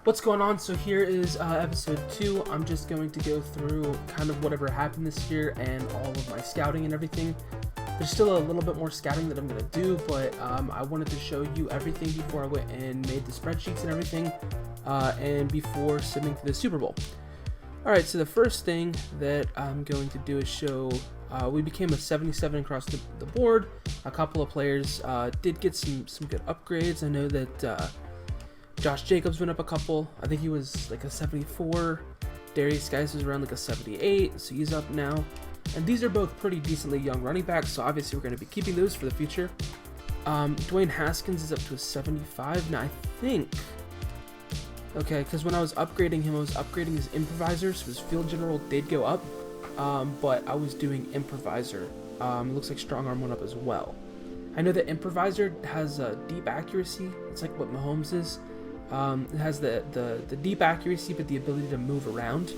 What's going on? So here is episode 2. I'm just going to go through kind of whatever happened this year and all of my scouting and everything. There's still a little bit more scouting that I'm going to do, but I wanted to show you everything before I went and made the spreadsheets and everything, and before submitting to the Super Bowl. Alright, so the first thing that I'm going to do is show we became a 77 across the board. A couple of players did get some good upgrades. I know that Josh Jacobs went up a couple. I think he was like a 74. Darius Guys was around like a 78, so he's up now. And these are both pretty decently young running backs, so obviously we're going to be keeping those for the future. Dwayne Haskins is up to a 75. Now I think, okay, because when I was upgrading him, I was upgrading his improviser, so his field general did go up, but I was doing improviser. It looks like strong arm went up as well. I know that improviser has deep accuracy. It's like what Mahomes is. It has the deep accuracy, but the ability to move around.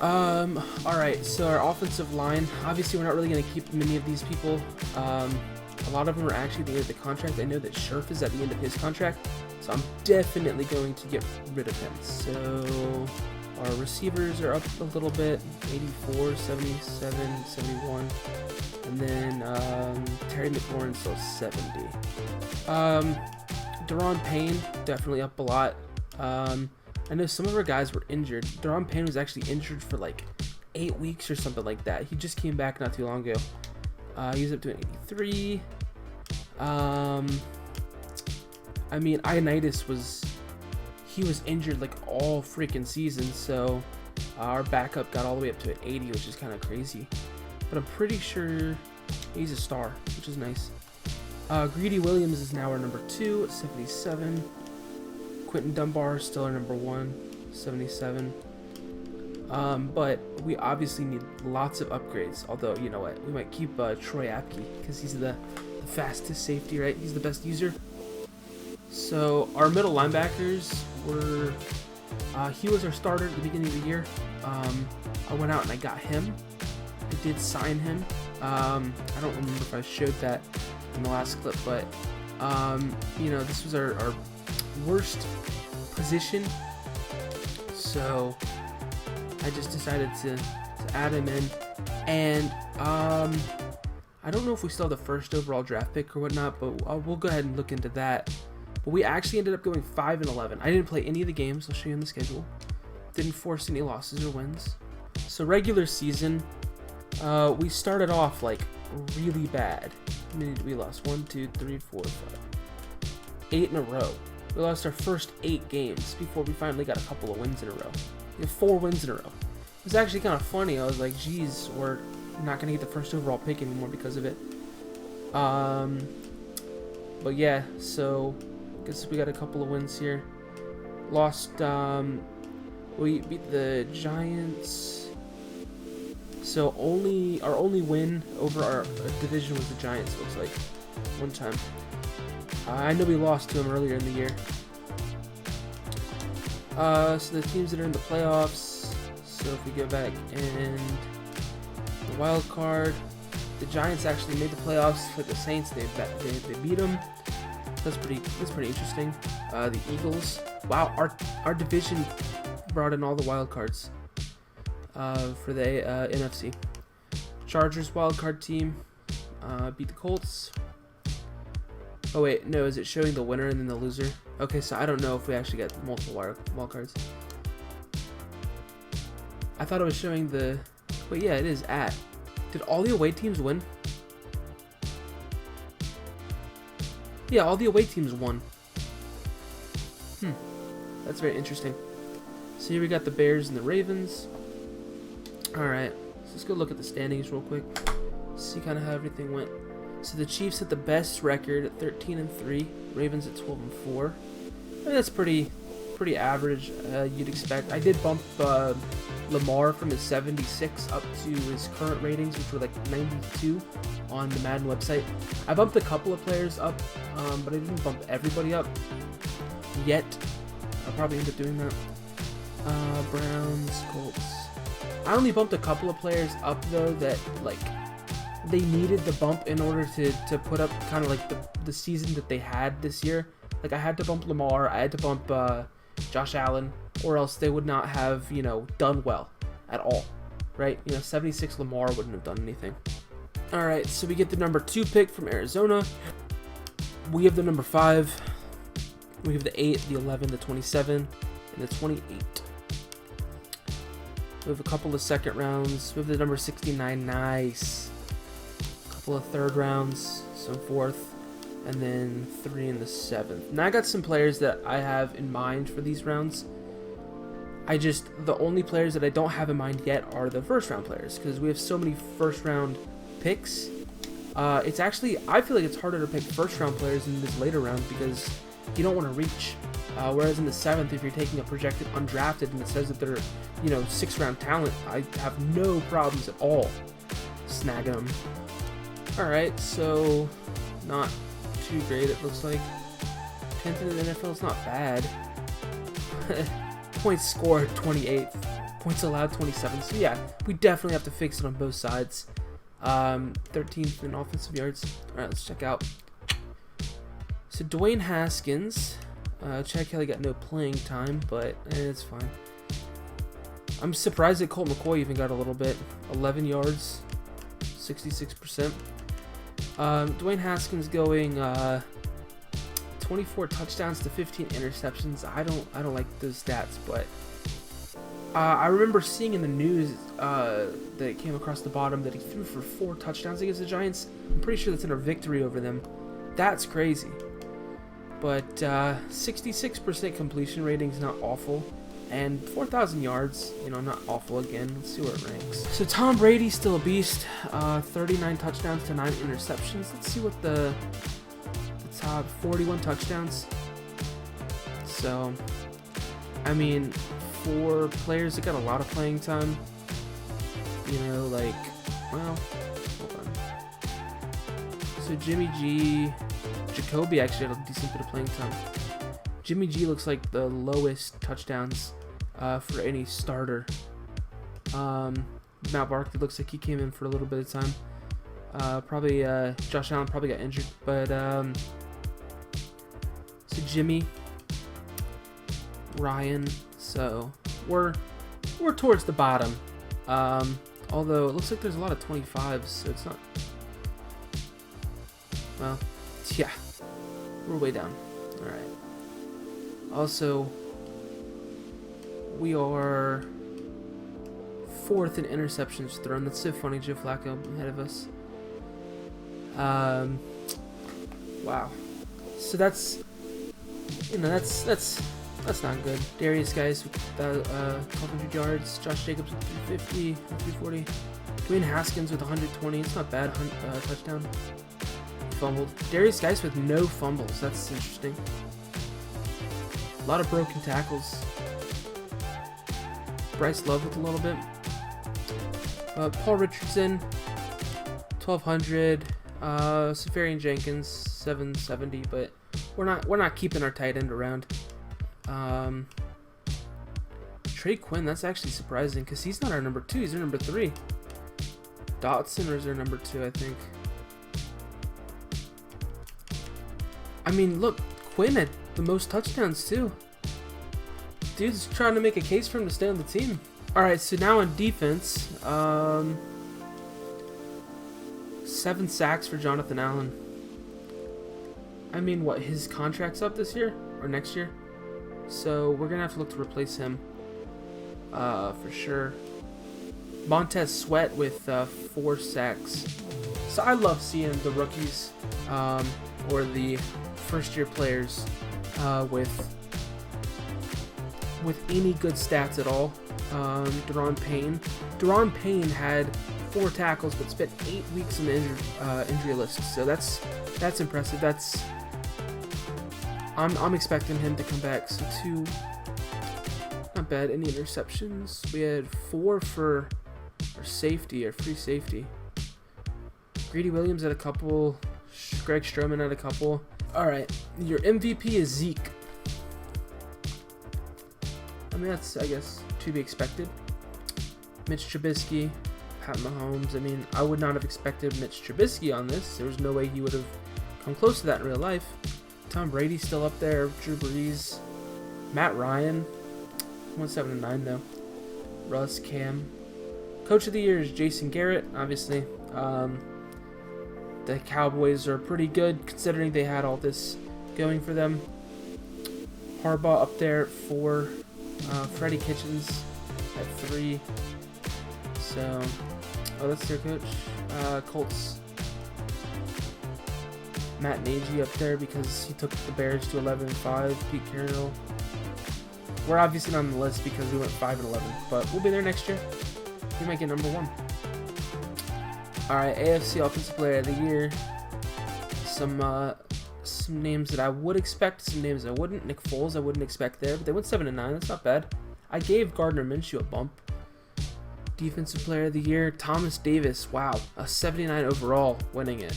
Alright, so our offensive line, obviously we're not really going to keep many of these people. A lot of them are actually at the end of the contract. I know that Scherf is at the end of his contract, so I'm definitely going to get rid of him. So our receivers are up a little bit, 84, 77, 71, and then Terry McLaurin's still 70. Daron Payne, definitely up a lot. I know some of our guys were injured. Daron Payne was actually injured for like 8 weeks or something like that. He just came back not too long ago. He was up to an 83. I mean, Ioannidis was injured like all freaking season, so our backup got all the way up to an 80, which is kind of crazy. But I'm pretty sure he's a star, which is nice. Greedy Williams is now our number 2 at 77. Quentin Dunbar is still our number 1, 77. But we obviously need lots of upgrades. Although, you know what, we might keep Troy Apke because he's the fastest safety, right? He's the best user. So our middle linebackers were, he was our starter at the beginning of the year. I went out and I got him. I did sign him. I don't remember if I showed that in the last clip, but you know, this was our worst position, so I just decided to add him in. And I don't know if we still have the first overall draft pick or whatnot, but we'll go ahead and look into that. But we actually ended up going 5-11. I didn't play any of the games. I'll show you on the schedule. Didn't force any losses or wins. So regular season, we started off like really bad. How many did we lost? 1, 2, 3, 4, 5. 8 in a row. We lost our first 8 games before we finally got a couple of wins in a row. We have 4 wins in a row. It was actually kind of funny. I was like, geez, we're not going to get the first overall pick anymore because of it. But yeah, so I guess we got a couple of wins here. Lost, we beat the Giants. So our only win over our division was the Giants, looks like, one time. I know we lost to them earlier in the year. So the teams that are in the playoffs, so if we go back and the wild card, the Giants actually made the playoffs for the Saints. They beat them. That's pretty interesting. The Eagles, wow, our division brought in all the wild cards for the NFC. Chargers wild card team beat the Colts. Oh wait, no, is it showing the winner and then the loser? Okay, so I don't know if we actually got multiple wild cards. I thought it was showing the... Wait, yeah, it is at. Did all the away teams win? Yeah, all the away teams won. That's very interesting. So here we got the Bears and the Ravens. Alright, so let's go look at the standings real quick. See kind of how everything went. So the Chiefs had the best record at 13-3. Ravens at 12-4. I mean, that's pretty average. You'd expect. I did bump Lamar from his 76 up to his current ratings, which were like 92 on the Madden website. I bumped a couple of players up, but I didn't bump everybody up yet. I'll probably end up doing that. Browns, Colts. I only bumped a couple of players up though that like they needed the bump in order to put up kind of like the season that they had this year. Like, I had to bump Lamar, I had to bump Josh Allen, or else they would not have, you know, done well at all, right? You know, 76 Lamar wouldn't have done anything. All right, so we get the number 2 pick from Arizona. We have the number 5. We have the 8, the 11, the 27, and the 28. We have a couple of second rounds. We have the number 69, nice. A couple of third rounds, some fourth, and then 3 in the 7th. Now I got some players that I have in mind for these rounds. The only players that I don't have in mind yet are the first round players, because we have so many first round picks. It's actually, I feel like it's harder to pick first round players in this later round because you don't want to reach. Whereas in the 7th, if you're taking a projected undrafted and it says that they're, you know, 6th round talent, I have no problems at all snagging them. Alright, so not too great, it looks like. 10th in the NFL is not bad. Points scored, 28th. Points allowed, 27th. So yeah, we definitely have to fix it on both sides. 13th in offensive yards. Alright, let's check out. So Dwayne Haskins. Chad Kelly got no playing time, but it's fine. I'm surprised that Colt McCoy even got a little bit. 11 yards, 66%. Dwayne Haskins going 24 touchdowns to 15 interceptions. I don't like those stats, but I remember seeing in the news that it came across the bottom that he threw for 4 touchdowns against the Giants. I'm pretty sure that's in a victory over them. That's crazy. But 66% completion rating is not awful. And 4,000 yards, you know, not awful again. Let's see where it ranks. So Tom Brady's still a beast. 39 touchdowns to 9 interceptions. Let's see what the top 41 touchdowns. So, I mean, for players that got a lot of playing time, you know, like, well, hold on. So Jimmy G, Jacoby actually had a decent bit of playing time. Jimmy G looks like the lowest touchdowns for any starter. Matt Barkley looks like he came in for a little bit of time. Probably Josh Allen probably got injured, but so Jimmy, Ryan. So we're towards the bottom. Although it looks like there's a lot of 25s, so it's not. Well, yeah, we're way down. All right. Also, we are 4th in interceptions thrown. That's so funny. Joe Flacco ahead of us. Wow. So that's, you know, that's not good. Darius Guys with 1,200 yards. Josh Jacobs with 350, 340. Dwayne Haskins with 120. It's not bad. Touchdown. Fumbled. Darius Guys with no fumbles. That's interesting. A lot of broken tackles. Bryce Love with a little bit. Paul Richardson, 1,200. Safarian Jenkins, 770. But we're not keeping our tight end around. Trey Quinn, that's actually surprising because he's not our number 2. He's our number 3. Dotson is our number 2, I think. I mean, look, Quinn had the most touchdowns too. Dude's trying to make a case for him to stay on the team. Alright, so now on defense, 7 sacks for Jonathan Allen. I mean, what, his contract's up this year? Or next year? So we're going to have to look to replace him. For sure. Montez Sweat with 4 sacks. So I love seeing the rookies, or the first-year players with any good stats at all. Deron Payne had 4 tackles but spent 8 weeks in the injury list. So that's impressive. I'm expecting him to come back. So 2, not bad. Any interceptions? We had 4 for our safety, our free safety. Greedy Williams had a couple. Greg Stroman had a couple. All right, your MVP is Zeke. I mean, that's, I guess, to be expected. Mitch Trubisky, Pat Mahomes. I mean, I would not have expected Mitch Trubisky on this. There was no way he would have come close to that in real life. Tom Brady still up there. Drew Brees. Matt Ryan. 179 though. Russ, Cam. Coach of the year is Jason Garrett, obviously. The Cowboys are pretty good considering they had all this going for them. Harbaugh up there at 4. Freddie Kitchens at 3. So, that's their coach. Colts. Matt Nagy up there because he took the Bears to 11-5. Pete Carroll. We're obviously not on the list because we went 5-11, but we'll be there next year. We might get number 1. Alright, AFC Offensive Player of the Year. Some names that I would expect, some names I wouldn't. Nick Foles, I wouldn't expect there, but they went 7-9. That's not bad. I gave Gardner Minshew a bump. Defensive Player of the Year, Thomas Davis. Wow, a 79 overall, winning it.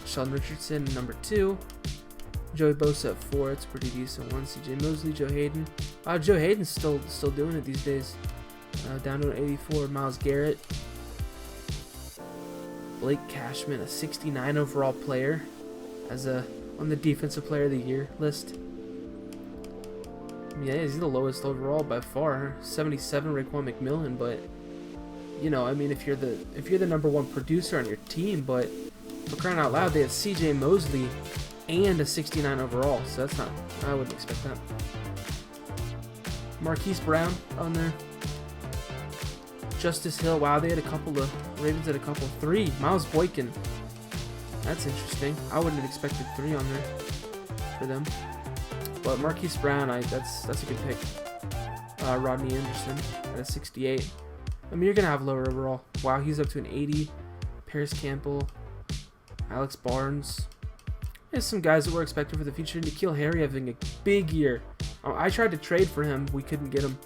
Sheldon Richardson, number 2. Joey Bosa at 4. It's a pretty decent one. CJ Mosley, Joe Hayden. Joe Hayden's still doing it these days. Down to an 84. Myles Garrett. Blake Cashman, a 69 overall player, on the Defensive Player of the Year list. Yeah, he's the lowest overall by far. 77 Raekwon McMillan, but you know, I mean, if you're the number 1 producer on your team, but for crying out loud, they had CJ Mosley and a 69 overall, so that's not. I wouldn't expect that. Marquise Brown on there. Justice Hill. Wow, they had a couple of Ravens had a couple. 3. Miles Boykin. That's interesting. I wouldn't have expected 3 on there for them. But Marquise Brown, that's a good pick. Rodney Anderson at a 68. I mean, you're gonna have lower overall. Wow, he's up to an 80. Paris Campbell, Alex Barnes. There's some guys that we're expecting for the future. N'Keal Harry having a big year. I tried to trade for him. We couldn't get him.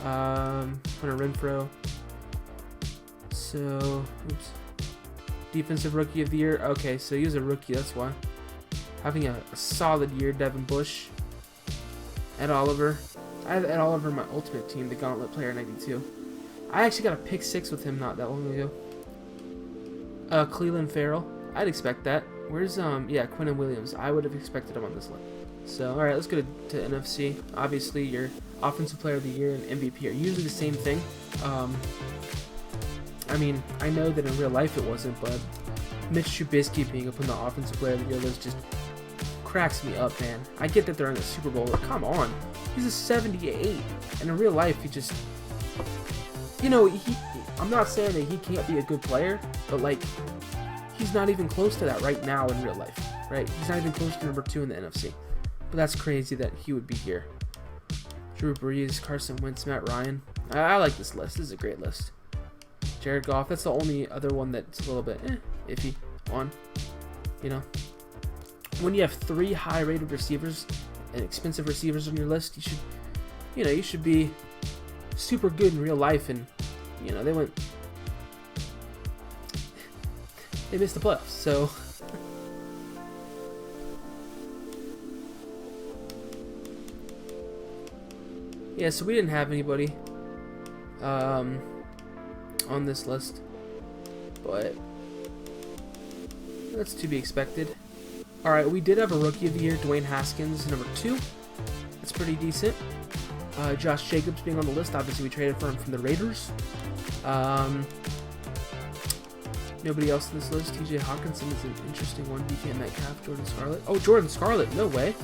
Hunter Renfrow. So, oops. Defensive Rookie of the Year. Okay, so he was a rookie, that's why. Having a solid year, Devin Bush. Ed Oliver. I have Ed Oliver in my ultimate team, the Gauntlet Player 92. I actually got a pick 6 with him not that long ago. Cleveland Farrell. I'd expect that. Where's, Quinnen Williams. I would have expected him on this list. So, alright, let's go to NFC. Obviously, your Offensive Player of the Year and MVP are usually the same thing. I mean, I know that in real life it wasn't, but Mitch Trubisky being up on the Offensive Player of the Year list just cracks me up, man. I get that they're in the Super Bowl, but come on. He's a 78. And in real life, he just... You know, I'm not saying that he can't be a good player, but, like, he's not even close to that right now in real life, right? He's not even close to number 2 in the NFC. But that's crazy that he would be here. Drew Brees, Carson Wentz, Matt Ryan. I like this list. This is a great list. Jared Goff. That's the only other one that's a little bit iffy on. You know, when you have 3 high-rated receivers and expensive receivers on your list, you should be super good in real life. And you know, they missed the playoffs. So. Yeah, so we didn't have anybody on this list, but that's to be expected. Alright, we did have a Rookie of the Year, Dwayne Haskins, number 2. That's pretty decent. Josh Jacobs being on the list. Obviously, we traded for him from the Raiders. Nobody else on this list. TJ Hawkinson is an interesting one. DK Metcalf, Jordan Scarlett. Oh, Jordan Scarlett, no way.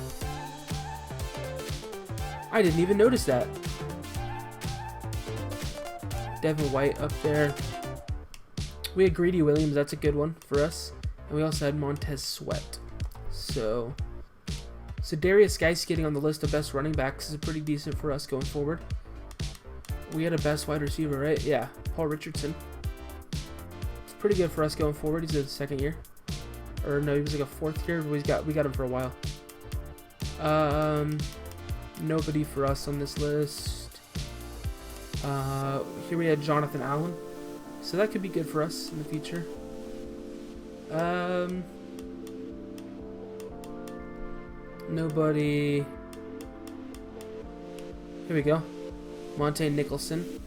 I didn't even notice that. Devin White up there. We had Greedy Williams. That's a good one for us. And we also had Montez Sweat. So Darius Geis getting on the list of best running backs is pretty decent for us going forward. We had a best wide receiver, right? Yeah, Paul Richardson. It's pretty good for us going forward. He's in his 2nd year. Or no, he was like a 4th year, but we got him for a while. Nobody for us on this list. Here we had Jonathan Allen. So that could be good for us in the future. Nobody. Here we go. Monte Nicholson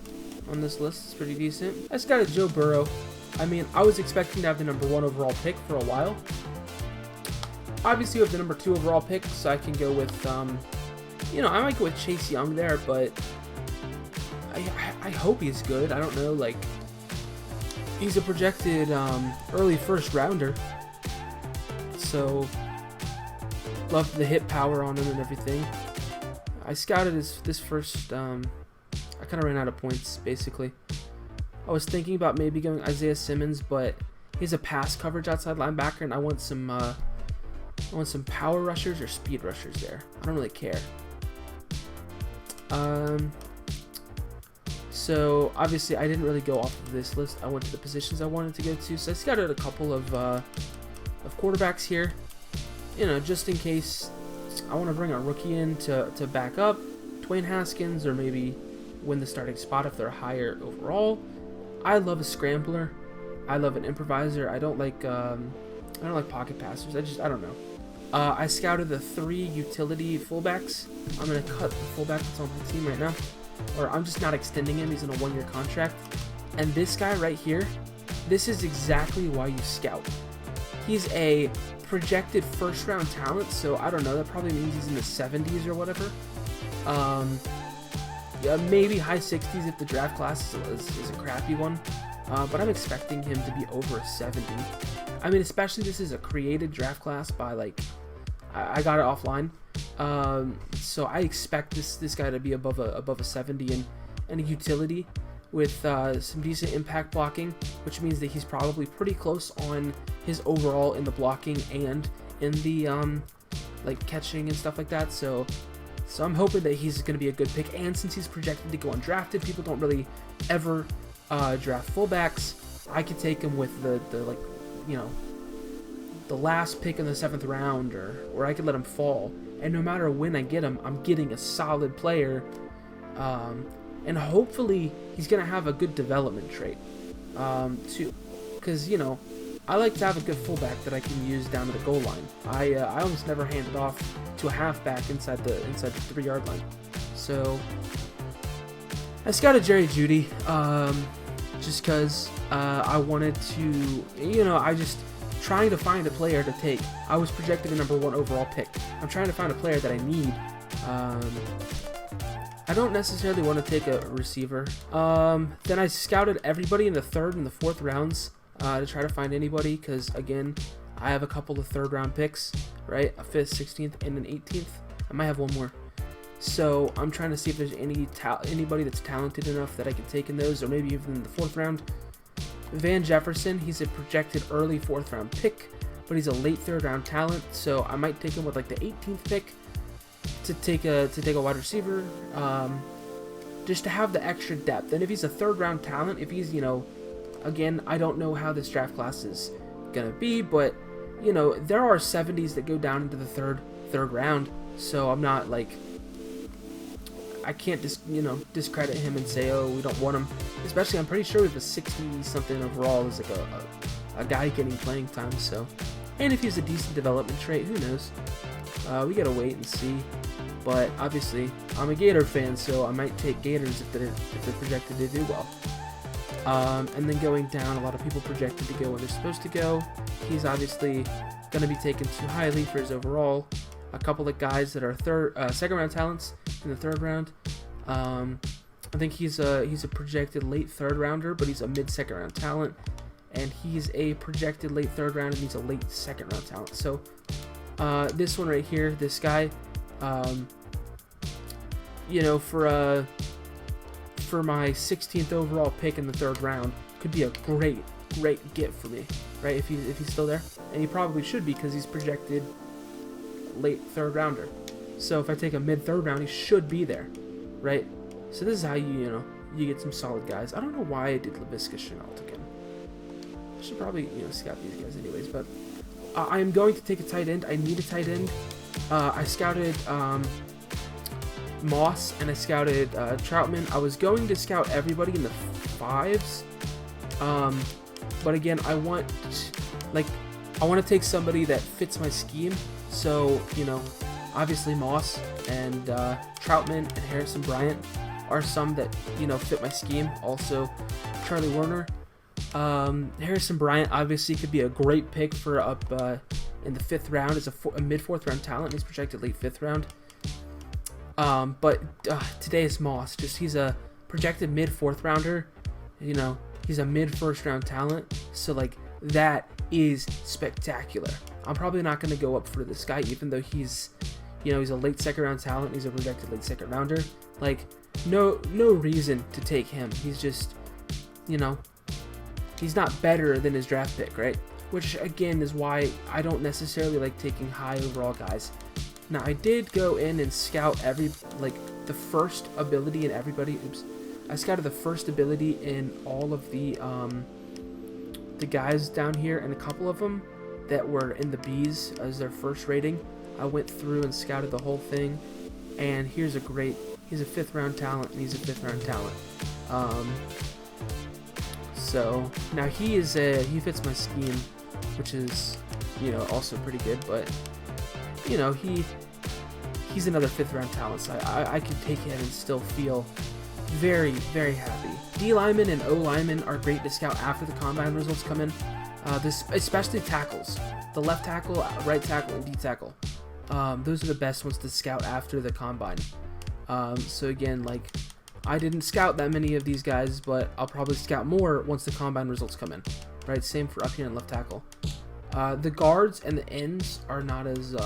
on this list. It's pretty decent. I just got a Joe Burrow. I mean, I was expecting to have the number 1 overall pick for a while. Obviously, we have the number 2 overall pick, so I can go with, you know, I might go with Chase Young there, but I hope he's good. I don't know, like, he's a projected early first rounder, so love the hit power on him and everything. I scouted this first, I kind of ran out of points, basically. I was thinking about maybe going Isaiah Simmons, but he has a pass coverage outside linebacker, and I want some power rushers or speed rushers there. I don't really care. So obviously I didn't really go off of this list. I went to the positions I wanted to go to. So I scouted a couple of quarterbacks here, you know, just in case I want to bring a rookie in to back up Dwayne Haskins, or maybe win the starting spot if they're higher overall. I love a scrambler. I love an improviser. I don't like pocket passers. I don't know. I scouted the 3 utility fullbacks. I'm gonna cut the fullback that's on my team right now, or I'm just not extending him. He's in a 1-year contract. And this guy right here, this is exactly why you scout. He's a projected first-round talent, so I don't know. That probably means he's in the 70s or whatever. Yeah, maybe high 60s if the draft class is a crappy one. But I'm expecting him to be over 70. I mean, especially this is a created draft class by, like, I got it offline. So I expect this guy to be above a 70 and a utility with some decent impact blocking, which means that he's probably pretty close on his overall in the blocking and in the like catching and stuff like that. So I'm hoping that he's going to be a good pick. And since he's projected to go undrafted, people don't really ever draft fullbacks. I could take him with the like, you know, the last pick in the 7th round, or I could let him fall. And no matter when I get him, I'm getting a solid player. And hopefully he's going to have a good development trait too. Because, you know, I like to have a good fullback that I can use down to the goal line. I almost never hand it off to a halfback inside the 3-yard line. So I scouted Jerry Jeudy just because I wanted to, you know, I just trying to find a player to take. I was projected a number 1 overall pick. I'm trying to find a player that I need. I don't necessarily want to take a receiver. Then I scouted everybody in the 3rd and the 4th rounds to try to find anybody, because again, I have a couple of 3rd round picks, right? A 5th, 16th, and an 18th. I might have one more. So I'm trying to see if there's anybody that's talented enough that I could take in those, or maybe even in the 4th round. Van Jefferson, he's a projected early 4th round pick, but he's a late 3rd round talent, so I might take him with like the 18th pick to take a wide receiver, just to have the extra depth. And if he's a 3rd round talent, if he's, you know, again, I don't know how this draft class is gonna be, but you know, there are 70s that go down into the third round, so I'm not like, I can't discredit him and say, oh, we don't want him. Especially, I'm pretty sure we have a 60-something overall as like a guy getting playing time. So, and if he's a decent development trait, who knows? We gotta wait and see. But obviously, I'm a Gator fan, so I might take Gators if they're projected to do well. And then going down, a lot of people projected to go where they're supposed to go. He's obviously gonna be taken too highly for his overall. A couple of guys that are 2nd round talents in the 3rd round. I think he's a projected late 3rd rounder, but he's a mid 2nd round talent, and he's a projected late 3rd round, and he's a late 2nd round talent. So this one right here, this guy, you know, for my 16th overall pick in the 3rd round, could be a great get for me, right? If he's still there, and he probably should be, because he's projected late 3rd rounder. So if I take a mid 3rd round, he should be there, right? So this is how you get some solid guys. I don't know why I did Laviska Shenault again. I should probably scout these guys anyways. But I am going to take a tight end. I need a tight end. I scouted Moss and I scouted Troutman. I was going to scout everybody in the 5s, but again, I want to take somebody that fits my scheme. So, obviously Moss and Troutman and Harrison Bryant are some that, fit my scheme. Also, Charlie Warner. Harrison Bryant obviously could be a great pick for up in the 5th round is a mid-4th round talent. He's projected late 5th round. But today's Moss, he's a projected mid-4th rounder. You know, he's a mid-1st round talent. So like that is spectacular. I'm probably not going to go up for this guy, even though he's, you know, he's a late 2nd round talent. He's a projected late 2nd rounder. Like no reason to take him. He's just, you know, he's not better than his draft pick, right? Which again is why I don't necessarily like taking high overall guys. Now I did go in and scout the first ability in everybody. Oops, I scouted the first ability in all of the guys down here, and a couple of them that were in the Bs as their first rating. I went through and scouted the whole thing, and he's a 5th round talent, and he's a 5th round talent. So now he fits my scheme, which is, you know, also pretty good, but you know, he's another 5th round talent, so I can take him and still feel very, very happy. D linemen and O linemen are great to scout after the combine results come in. Especially tackles, the left tackle, right tackle, and D tackle. Those are the best ones to scout after the combine. So again, like, I didn't scout that many of these guys, but I'll probably scout more once the combine results come in. Right, same for up here and left tackle. The guards and the ends are not as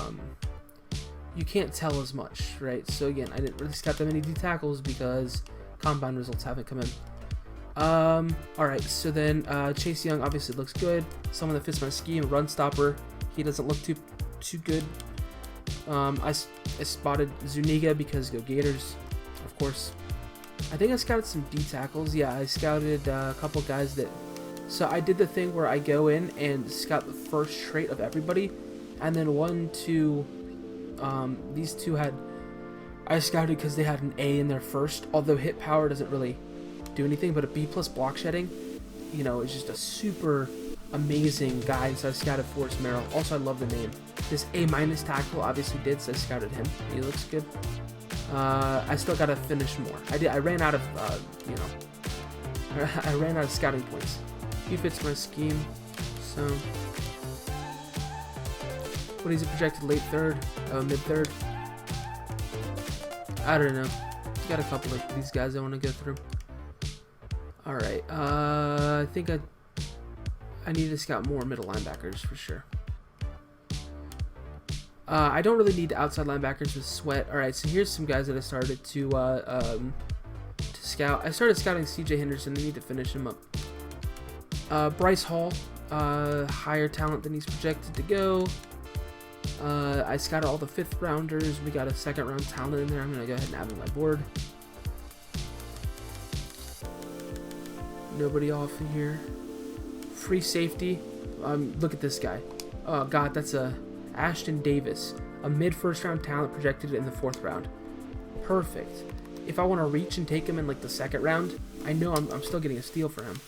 you can't tell as much, right? So again, I didn't really scout that many D tackles because combine results haven't come in. Alright, so then Chase Young obviously looks good. Someone that fits my scheme, run stopper. He doesn't look too good. I spotted Zuniga because go Gators, of course. I think I scouted some D tackles. Yeah, I scouted a couple guys that. So I did the thing where I go in and scout the first trait of everybody, and then 1, 2. These two I scouted because they had an A in their first. Although hit power doesn't really do anything, but a B+ block shedding, you know, is just a super amazing guy. So I scouted Forrest Merrill. Also, I love the name. This A- tackle obviously did, so I scouted him. He looks good. I still gotta finish more. I ran out of you know, I ran out of scouting points. He fits my scheme. So what is it projected? Late 3rd, mid 3rd. I don't know. Got a couple of these guys I want to go through. All right. I think I need to scout more middle linebackers for sure. I don't really need outside linebackers with Sweat. All right. So here's some guys that I started to scout. I started scouting C.J. Henderson. I need to finish him up. Bryce Hall, higher talent than he's projected to go. I scouted all the 5th rounders. We got a 2nd round talent in there. I'm gonna go ahead and add to my board. Nobody off in here. Free safety. Look at this guy. Oh god, that's a Ashton Davis, a mid-1st round talent projected in the 4th round. Perfect. If I want to reach and take him in like the 2nd round, I know I'm still getting a steal for him.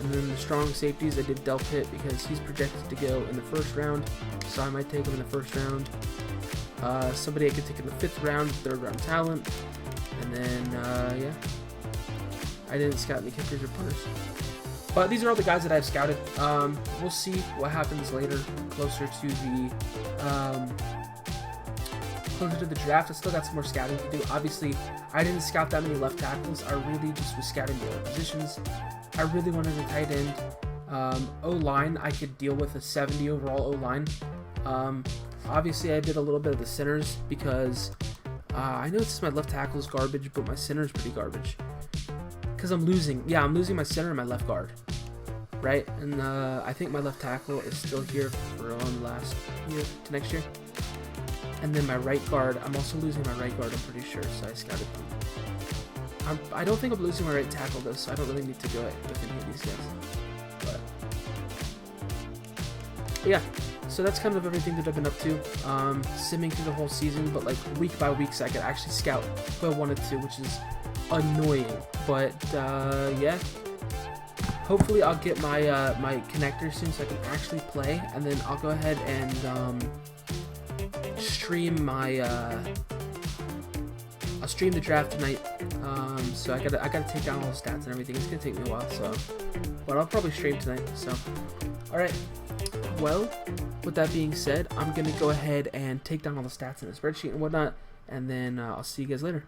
And then the strong safeties, I did Del Pitt because he's projected to go in the 1st round, so I might take him in the 1st round. Somebody I could take in the 5th round, 3rd round talent, and then yeah, I didn't scout any kickers or punters. But these are all the guys that I've scouted. We'll see what happens later, closer to the draft. I still got some more scouting to do. Obviously, I didn't scout that many left tackles. I really just was scouting the other positions. I really wanted a tight end. O-line, I could deal with a 70 overall O-line. Obviously, I did a little bit of the centers because I know my left tackle is garbage, but my center is pretty garbage. Because I'm losing my center and my left guard, right? And I think my left tackle is still here for on last year to next year. And then my right guard, I'm also losing my right guard, I'm pretty sure, so I scouted them. I don't think I'm losing my right tackle though, so I don't really need to go with any of these guys. But yeah, so that's kind of everything that I've been up to. Simming through the whole season, but like week by week, so I could actually scout who I wanted to, which is annoying. But yeah, hopefully I'll get my my connector soon so I can actually play, and then I'll go ahead and stream my I'll stream the draft tonight. So I gotta take down all the stats and everything. It's gonna take me a while, so but I'll probably stream tonight. So all right, Well, with that being said, I'm going to go ahead and take down all the stats in the spreadsheet and whatnot, and then I'll see you guys later.